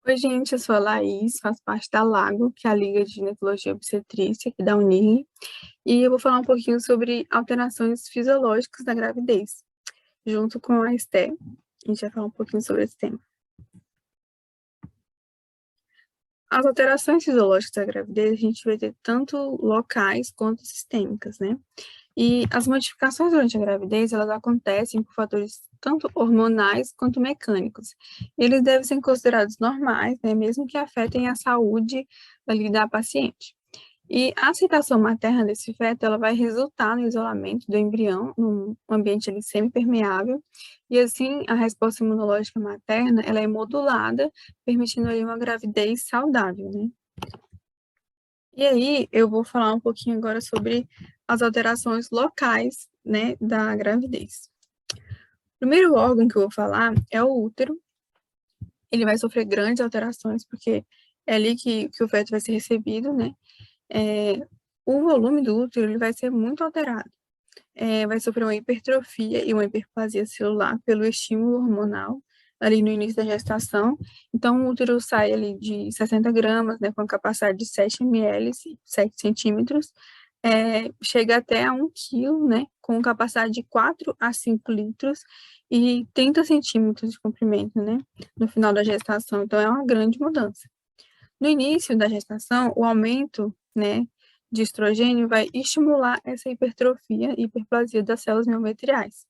Oi, gente, eu sou a Laís, faço parte da Lago, que é a Liga de Ginecologia e Obstetrícia aqui da Unir, e eu vou falar um pouquinho sobre alterações fisiológicas da gravidez, junto com a Esté. A gente vai falar um pouquinho sobre esse tema. As alterações fisiológicas da gravidez, a gente vai ter tanto locais quanto sistêmicas, né? E as modificações durante a gravidez, elas acontecem por fatores tanto hormonais quanto mecânicos. Eles devem ser considerados normais, né, mesmo que afetem a saúde ali da paciente. E a aceitação materna desse feto, ela vai resultar no isolamento do embrião, num ambiente ali semipermeável, e assim a resposta imunológica materna, ela é modulada, permitindo ali uma gravidez saudável, né? E aí, eu vou falar um pouquinho agora sobre as alterações locais, né, da gravidez. O primeiro órgão que eu vou falar é o útero. Ele vai sofrer grandes alterações, porque é ali que o feto vai ser recebido, né? É, o volume do útero ele vai ser muito alterado. Vai sofrer uma hipertrofia e uma hiperplasia celular pelo estímulo hormonal ali no início da gestação. Então, o útero sai ali de 60 gramas, né, com a capacidade de 7 ml, 7 centímetros, chega até a 1 quilo, né, com capacidade de 4 a 5 litros e 30 centímetros de comprimento, né, no final da gestação. Então, é uma grande mudança. No início da gestação, o aumento, né, de estrogênio vai estimular essa hipertrofia e hiperplasia das células miometriais.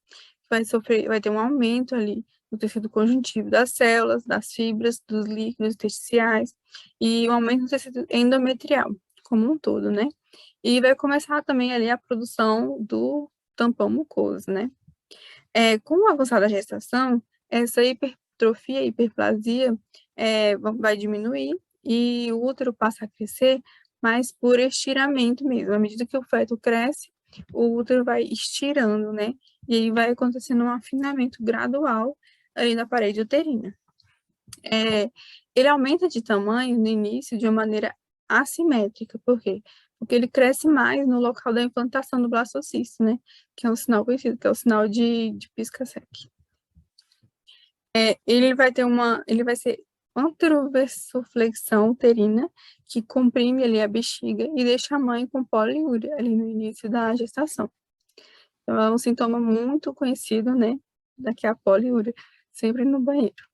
Vai ter um aumento ali no tecido conjuntivo das células, das fibras, dos líquidos intersticiais e um aumento no tecido endometrial, como um todo, né? E vai começar também ali a produção do tampão mucoso, né? Com o avançar da gestação, essa hipertrofia e hiperplasia vai diminuir e o útero passa a crescer, mas por estiramento mesmo. À medida que o feto cresce, o útero vai estirando, né? E aí vai acontecendo um afinamento gradual aí na parede uterina. Ele aumenta de tamanho no início de uma maneira assimétrica, por quê? Porque ele cresce mais no local da implantação do blastocisto, né? Que é um sinal conhecido, que é o sinal de Pisca-Seq. Ele vai ser anteroversoflexão uterina, que comprime ali a bexiga e deixa a mãe com poliúria ali no início da gestação. Então, é um sintoma muito conhecido, né? Daqui a poliúria, sempre no banheiro.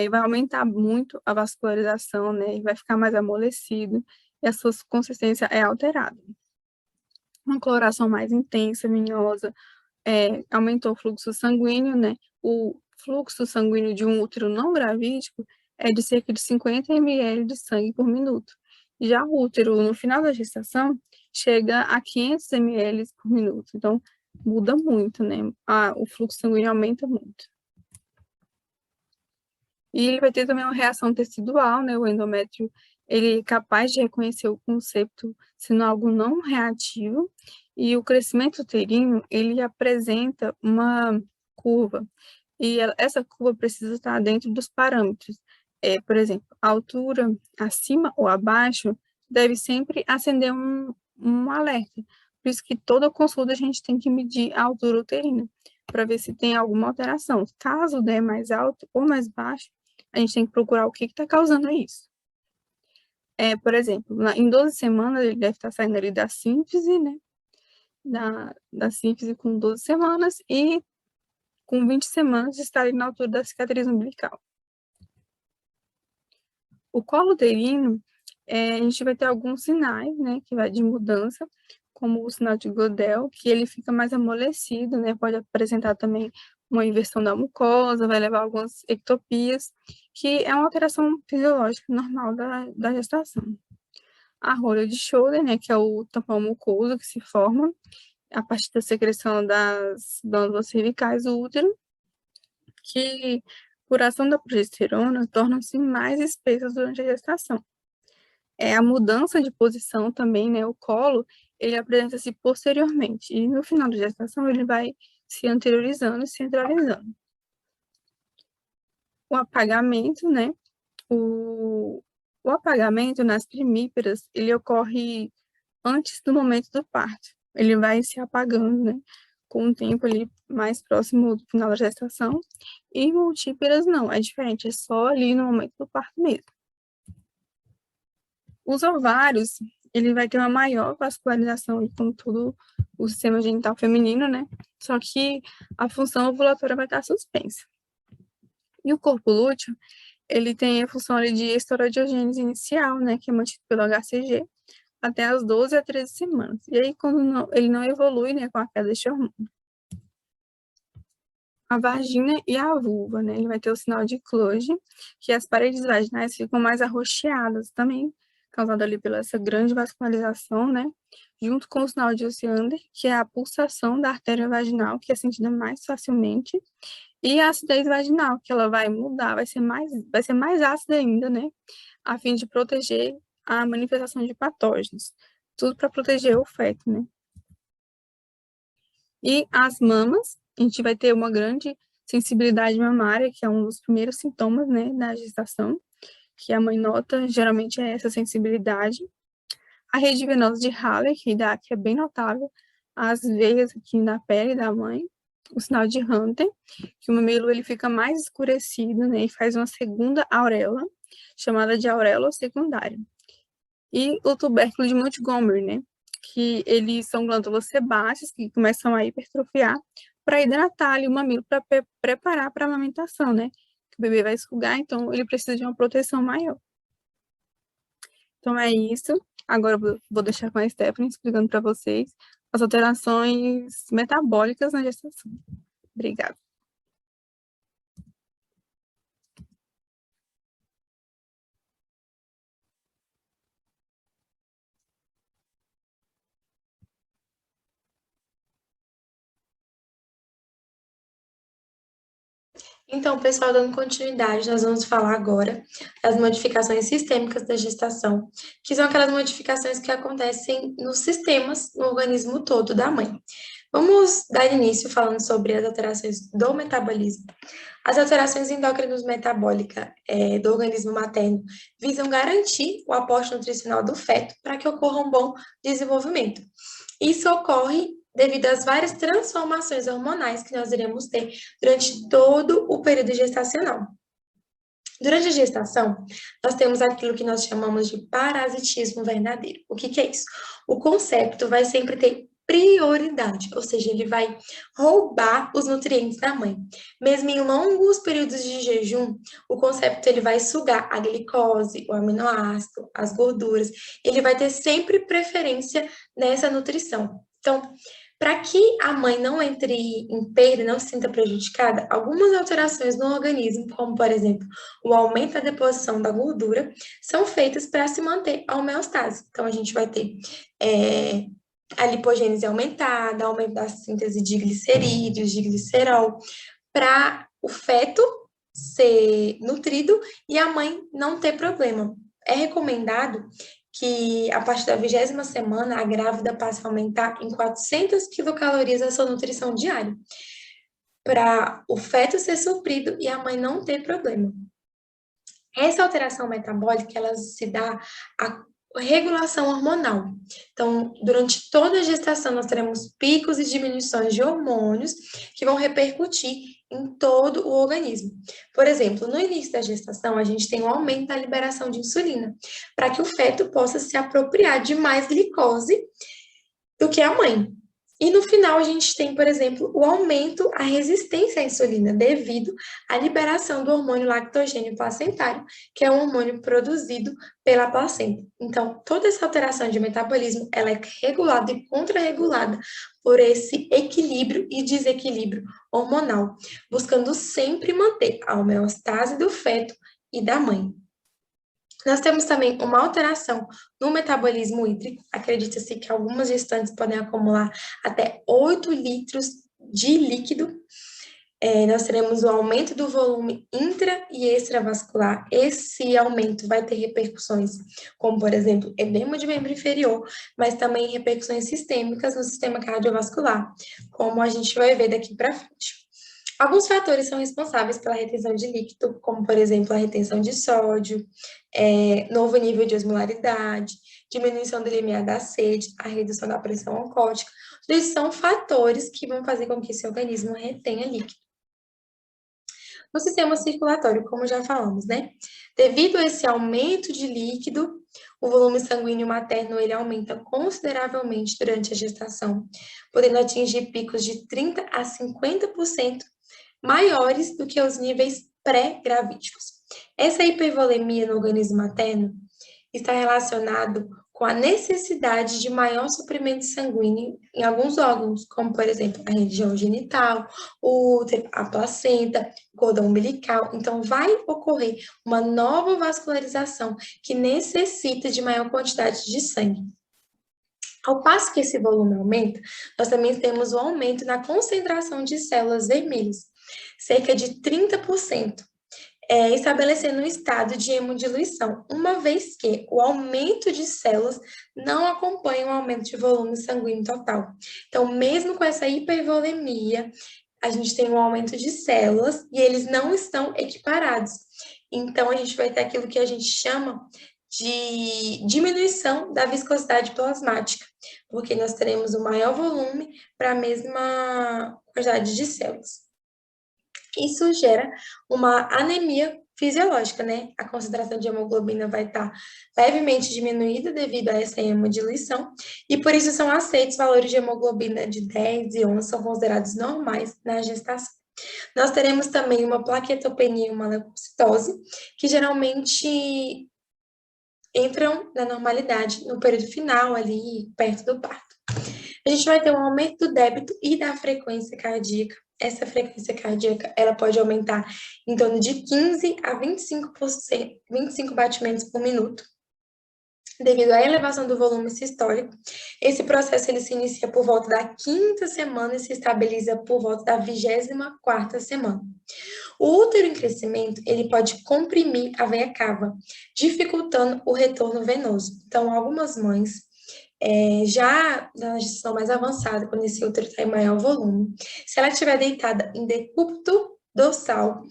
Vai aumentar muito a vascularização, né? E vai ficar mais amolecido e a sua consistência é alterada. Uma coloração mais intensa, minhosa, aumentou o fluxo sanguíneo, né? O fluxo sanguíneo de um útero não gravídico é de cerca de 50 ml de sangue por minuto. Já o útero, no final da gestação, chega a 500 ml por minuto. Então, muda muito, né? O fluxo sanguíneo aumenta muito. E ele vai ter também uma reação tecidual, né? O endométrio, ele é capaz de reconhecer o concepto sendo algo não reativo, e o crescimento uterino, ele apresenta uma curva, e essa curva precisa estar dentro dos parâmetros. Por exemplo, a altura acima ou abaixo deve sempre acender um alerta. Por isso que toda consulta a gente tem que medir a altura uterina, para ver se tem alguma alteração. Caso der mais alto ou mais baixo, a gente tem que procurar o que está causando isso. Por exemplo, em 12 semanas, ele deve estar saindo ali da síntese, né? Da síntese com 12 semanas e com 20 semanas está ali na altura da cicatriz umbilical. O colo uterino, a gente vai ter alguns sinais, né, que vai de mudança, como o sinal de Godel, que ele fica mais amolecido, né, pode apresentar também uma inversão da mucosa, vai levar a algumas ectopias, que é uma alteração fisiológica normal da gestação. A rolha de Scholler, né, que é o tampão mucoso que se forma a partir da secreção das glândulas cervicais do útero, que, por ação da progesterona, tornam-se mais espessas durante a gestação. A mudança de posição também, né, o colo, ele apresenta-se posteriormente, e no final da gestação ele vai se anteriorizando e centralizando. O apagamento, né, o apagamento nas primíparas, ele ocorre antes do momento do parto, ele vai se apagando, né, com um tempo ali mais próximo do final da gestação, e multíperas não, é diferente, é só ali no momento do parto mesmo. Os ovários, ele vai ter uma maior vascularização, como todo o sistema genital feminino, né? Só que a função ovulatória vai estar suspensa. E o corpo lúteo, ele tem a função ali de esterodiogênese inicial, né? Que é mantido pelo HCG, até as 12 a 13 semanas. E aí, quando ele não evolui, né, com a queda deste hormônio. A vagina e a vulva, né? Ele vai ter o sinal de Cloge, que as paredes vaginais ficam mais arroxeadas também, causado ali pela essa grande vascularização, né? Junto com o sinal de Osiander, que é a pulsação da artéria vaginal, que é sentida mais facilmente, e a acidez vaginal, que ela vai mudar, vai ser mais ácida ainda, né? A fim de proteger a manifestação de patógenos. Tudo para proteger o feto, né? E as mamas, a gente vai ter uma grande sensibilidade mamária, que é um dos primeiros sintomas, né, da gestação, que a mãe nota, geralmente é essa sensibilidade. A rede venosa de Haller, que é bem notável, as veias aqui na pele da mãe, o sinal de Hunter, que o mamilo ele fica mais escurecido, né, e faz uma segunda auréola, chamada de auréola secundária. E o tubérculo de Montgomery, né, que eles são glândulas sebáceas que começam a hipertrofiar para hidratar ali o mamilo para preparar para a amamentação, né? Que o bebê vai sugar, então ele precisa de uma proteção maior. Então é isso. Agora eu vou deixar com a Stephanie explicando para vocês as alterações metabólicas na gestação. Obrigada. Então, pessoal, dando continuidade, nós vamos falar agora das modificações sistêmicas da gestação, que são aquelas modificações que acontecem nos sistemas, no organismo todo da mãe. Vamos dar início falando sobre as alterações do metabolismo. As alterações endócrinos metabólicas do organismo materno visam garantir o aporte nutricional do feto para que ocorra um bom desenvolvimento. Isso ocorre devido às várias transformações hormonais que nós iremos ter durante todo o período gestacional. Durante a gestação, nós temos aquilo que nós chamamos de parasitismo verdadeiro. O que é isso? O concepto vai sempre ter prioridade, ou seja, ele vai roubar os nutrientes da mãe. Mesmo em longos períodos de jejum, o concepto ele vai sugar a glicose, o aminoácido, as gorduras, ele vai ter sempre preferência nessa nutrição. Então, para que a mãe não entre em perda, não se sinta prejudicada, algumas alterações no organismo, como por exemplo, o aumento da deposição da gordura, são feitas para se manter a homeostase. Então, a gente vai ter a lipogênese aumentada, aumento da síntese de glicerídeos, de glicerol, para o feto ser nutrido e a mãe não ter problema. É recomendado que a partir da 20ª semana a grávida passe a aumentar em 400 quilocalorias a sua nutrição diária, para o feto ser suprido e a mãe não ter problema. Essa alteração metabólica, ela se dá a regulação hormonal. Então, durante toda a gestação, nós teremos picos e diminuições de hormônios que vão repercutir em todo o organismo. Por exemplo, no início da gestação, a gente tem um aumento da liberação de insulina, para que o feto possa se apropriar de mais glicose do que a mãe. E no final, a gente tem, por exemplo, o aumento à resistência à insulina devido à liberação do hormônio lactogênio placentário, que é um hormônio produzido pela placenta. Então, toda essa alteração de metabolismo, ela é regulada e contrarregulada por esse equilíbrio e desequilíbrio hormonal, buscando sempre manter a homeostase do feto e da mãe. Nós temos também uma alteração no metabolismo hídrico. Acredita-se que algumas gestantes podem acumular até 8 litros de líquido. Nós teremos o aumento do volume intra e extravascular. Esse aumento vai ter repercussões, como, por exemplo, edema de membro inferior, mas também repercussões sistêmicas no sistema cardiovascular, como a gente vai ver daqui para frente. Alguns fatores são responsáveis pela retenção de líquido, como, por exemplo, a retenção de sódio, novo nível de osmolaridade, diminuição do limiar da sede, a redução da pressão oncótica. Tudo isso são fatores que vão fazer com que esse organismo retenha líquido. No sistema circulatório, como já falamos, né? Devido a esse aumento de líquido, o volume sanguíneo materno ele aumenta consideravelmente durante a gestação, podendo atingir picos de 30 a 50% maiores do que os níveis pré-gravídicos. Essa hipervolemia no organismo materno está relacionado com a necessidade de maior suprimento sanguíneo em alguns órgãos, como, por exemplo, a região genital, o útero, a placenta, o cordão umbilical. Então, vai ocorrer uma nova vascularização que necessita de maior quantidade de sangue. Ao passo que esse volume aumenta, nós também temos o aumento na concentração de células vermelhas, cerca de 30%. Estabelecendo um estado de hemodiluição, uma vez que o aumento de células não acompanha o aumento de volume sanguíneo total. Então, mesmo com essa hipervolemia, a gente tem um aumento de células e eles não estão equiparados. Então, a gente vai ter aquilo que a gente chama de diminuição da viscosidade plasmática, porque nós teremos o maior volume para a mesma quantidade de células. Isso gera uma anemia fisiológica, né? A concentração de hemoglobina vai estar levemente diminuída devido a essa hemodiluição, e por isso são aceitos valores de hemoglobina de 10 e 11, são considerados normais na gestação. Nós teremos também uma plaquetopenia e uma leucocitose, que geralmente entram na normalidade no período final, ali perto do parto. A gente vai ter um aumento do débito e da frequência cardíaca. Essa frequência cardíaca, ela pode aumentar em torno de 15 a 25 batimentos por minuto, devido à elevação do volume sistólico. Esse processo ele se inicia por volta da 5ª semana e se estabiliza por volta da 24ª semana. O útero em crescimento, ele pode comprimir a veia cava, dificultando o retorno venoso. Então, algumas mães já na gestação mais avançada, quando esse útero está em maior volume, se ela estiver deitada em decúbito dorsal,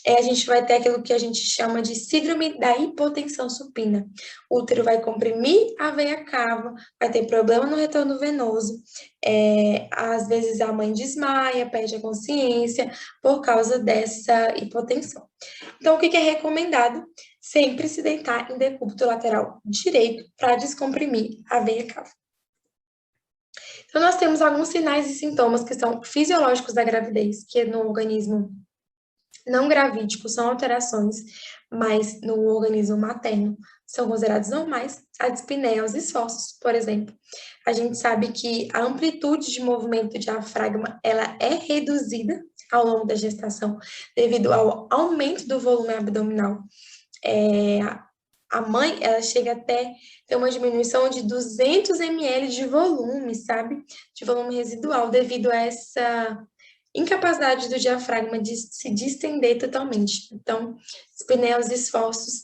a gente vai ter aquilo que a gente chama de síndrome da hipotensão supina. O útero vai comprimir a veia cava, vai ter problema no retorno venoso, às vezes a mãe desmaia, perde a consciência por causa dessa hipotensão. Então, o que é recomendado? Sempre se deitar em decúbito lateral direito para descomprimir a veia cava. Então, nós temos alguns sinais e sintomas que são fisiológicos da gravidez, que no organismo não gravídico são alterações, mas no organismo materno são considerados normais, a dispneia aos esforços, por exemplo. A gente sabe que a amplitude de movimento do diafragma, ela é reduzida ao longo da gestação, devido ao aumento do volume abdominal. A mãe, ela chega até ter uma diminuição de 200 ml de volume, sabe? De volume residual, devido a essa incapacidade do diafragma de se distender totalmente. Então, dispneia aos esforços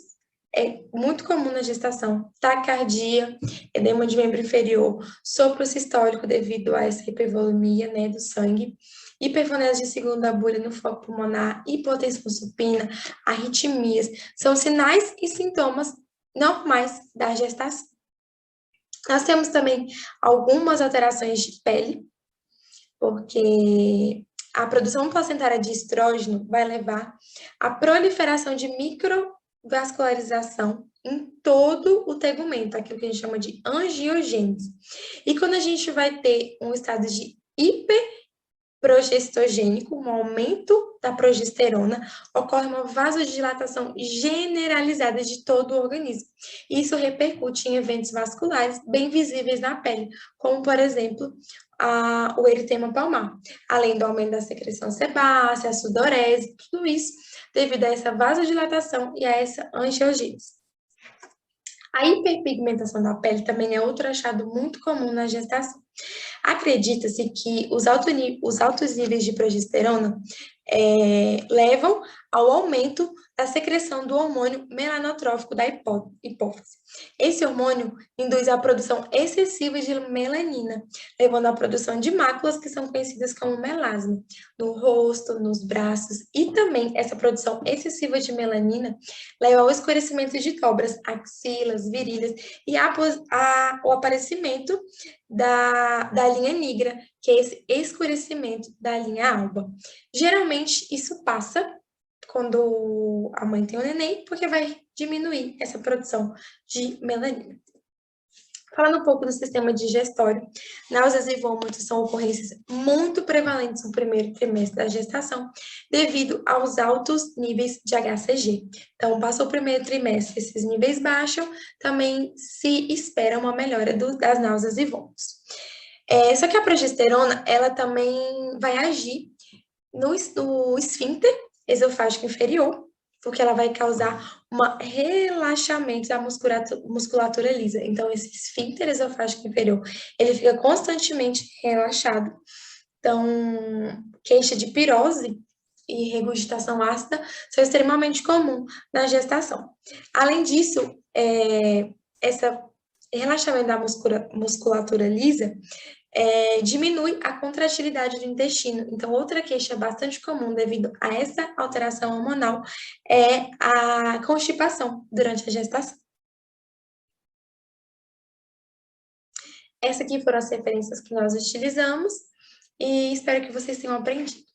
é muito comum na gestação. Taquicardia, edema de membro inferior, sopro sistólico devido a essa hipervolemia, né, do sangue, hiperfonese de segunda bolha no foco pulmonar, hipotensão supina, arritmias, são sinais e sintomas normais da gestação. Nós temos também algumas alterações de pele, porque a produção placentária de estrógeno vai levar à proliferação de microvascularização em todo o tegumento, aquilo que a gente chama de angiogênese. E quando a gente vai ter um estado de hiperprogestogênico, um aumento da progesterona, ocorre uma vasodilatação generalizada de todo o organismo. Isso repercute em eventos vasculares bem visíveis na pele, como, por exemplo, o eritema palmar, além do aumento da secreção sebácea, a sudorese, tudo isso devido a essa vasodilatação e a essa angiogênese. A hiperpigmentação da pele também é outro achado muito comum na gestação. Acredita-se que os altos níveis de progesterona levam ao aumento da secreção do hormônio melanotrófico da hipófise. Esse hormônio induz a produção excessiva de melanina, levando à produção de máculas que são conhecidas como melasma, no rosto, nos braços, e também essa produção excessiva de melanina leva ao escurecimento de dobras, axilas, virilhas e o aparecimento da linha negra, que é esse escurecimento da linha alba. Geralmente, isso passa quando a mãe tem o neném, porque vai diminuir essa produção de melanina. Falando um pouco do sistema digestório, náuseas e vômitos são ocorrências muito prevalentes no primeiro trimestre da gestação, devido aos altos níveis de HCG. Então, passou o primeiro trimestre, esses níveis baixam, também se espera uma melhora das náuseas e vômitos. Só que a progesterona, ela também vai agir no esfíncter esofágico inferior, porque ela vai causar um relaxamento da musculatura lisa. Então, esse esfíncter esofágico inferior, ele fica constantemente relaxado. Então, queixa de pirose e regurgitação ácida são extremamente comuns na gestação. Além disso, esse relaxamento da musculatura lisa diminui a contratilidade do intestino. Então, outra queixa bastante comum devido a essa alteração hormonal é a constipação durante a gestação. Essas aqui foram as referências que nós utilizamos e espero que vocês tenham aprendido.